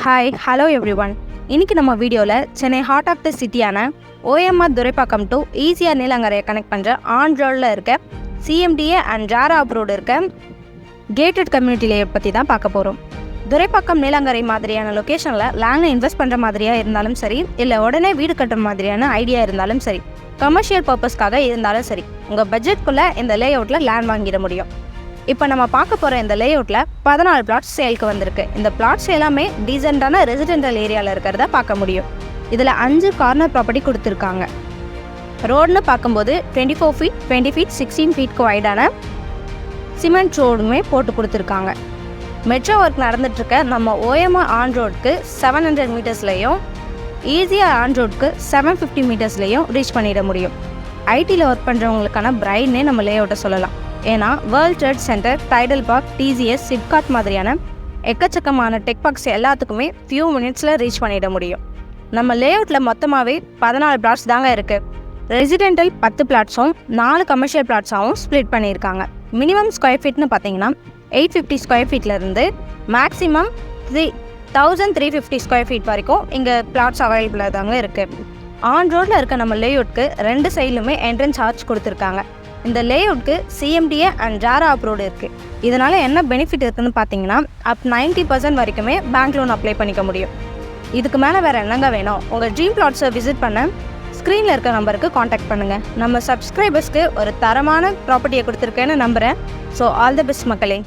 Hi hello everyone. இன்றைக்கி நம்ம வீடியோவில் சென்னை ஹார்ட் ஆஃப் த சிட்டியான OMR துரைப்பாக்கம் டு ஈசிஆர் நீலங்கரையை கனெக்ட் பண்ணுற ஆன் ரோடில் இருக்க CMDA அண்ட் ஜாரா அப்ரோடு இருக்க கேட்டட் கம்யூனிட்டி லேஅவுட் பற்றி தான் பார்க்க போகிறோம். துரைப்பாக்கம் நீலங்கரை மாதிரியான லொக்கேஷனில் லேண்டில் இன்வெஸ்ட் பண்ணுற மாதிரியாக இருந்தாலும் சரி, இல்லை உடனே வீடு கட்டுற மாதிரியான ஐடியா இருந்தாலும் சரி, கமர்ஷியல் பர்பஸ்க்காக இருந்தாலும் சரி, உங்கள் பட்ஜெட்குள்ளே இந்த லேஅவுட்டில் லேண்ட் வாங்கிட முடியும். இப்போ நம்ம பார்க்க போகிற இந்த லேஅவுட்டில் 14 பிளாட்ஸ் சேலுக்கு வந்திருக்கு. இந்த பிளாட்ஸ் எல்லாமே டீசெண்டான ரெசிடென்டல் ஏரியாவில் இருக்கிறத பார்க்க முடியும். இதில் 5 கார்னர் ப்ராப்பர்ட்டி கொடுத்துருக்காங்க. ரோடுன்னு பார்க்கும்போது 24 ஃபீட், 20 ஃபீட், 16 ஃபீட்க்கு வைடான சிமெண்ட் ரோடுமே போட்டு கொடுத்துருக்காங்க. மெட்ரோ ஒர்க் நடந்துகிட்ருக்க நம்ம OMR ஆன் ரோடுக்கு 700 மீட்டர்ஸ்லையும், ஈஸியாக ஆன் ரோடுக்கு 750 மீட்டர்ஸ்லையும் ரீச் பண்ணிட முடியும். ஐடியில் ஒர்க் பண்ணுறவங்களுக்கான பிரைட்னே நம்ம லேஅவுட்டை சொல்லலாம். ஏன்னா World Trade Centre, Tidel Park, TCS, SIPCOT மாதிரியான எக்கச்சக்கமான டெக் பார்க்ஸ் எல்லாத்துக்குமே ஃபியூ மினிட்ஸில் ரீச் பண்ணிட முடியும். நம்ம லேஅவுட்டில் மொத்தமாகவே 14 பிளாட்ஸ் தாங்க இருக்குது. ரெசிடென்டல் 10 பிளாட்ஸும் 4 கமர்ஷியல் பிளாட்ஸாகவும் ஸ்ப்ளிட் பண்ணியிருக்காங்க. மினிமம் ஸ்கொயர் ஃபீட்னு பார்த்தீங்கன்னா 850 ஸ்கொயர் ஃபீட்லேருந்து மேக்ஸிமம் 1350 ஸ்கொயர் ஃபீட் வரைக்கும் இங்கே பிளாட்ஸ் அவைலபிளாக தாங்க இருக்குது. ஆன் ரோடில் இருக்க நம்ம லேஅவுட்க்கு 2 சைட்லுமே என்ட்ரன்ஸ் ஆர்ச் கொடுத்துருக்காங்க. இந்த லேஅவுட்க்கு CMDA அண்ட் ஜாரா அப்ரோடு இருக்குது. இதனால் என்ன பெனிஃபிட் இருக்குதுன்னு பார்த்தீங்கன்னா, அப் 90% வரைக்குமே பேங்க் லோன் அப்ளை பண்ணிக்க முடியும். இதுக்கு மேலே வேறு என்னங்க வேணும்? உங்கள் ட்ரீம் பிளாட்ஸை விசிட் பண்ண ஸ்க்ரீனில் இருக்க நம்பருக்கு காண்டாக்ட் பண்ணுங்கள். நம்ம சப்ஸ்கிரைபர்ஸ்க்கு ஒரு தரமான ப்ராப்பர்ட்டியை கொடுத்துருக்கேன்னு நம்புகிறேன். ஸோ ஆல் தி பெஸ்ட் மக்களே.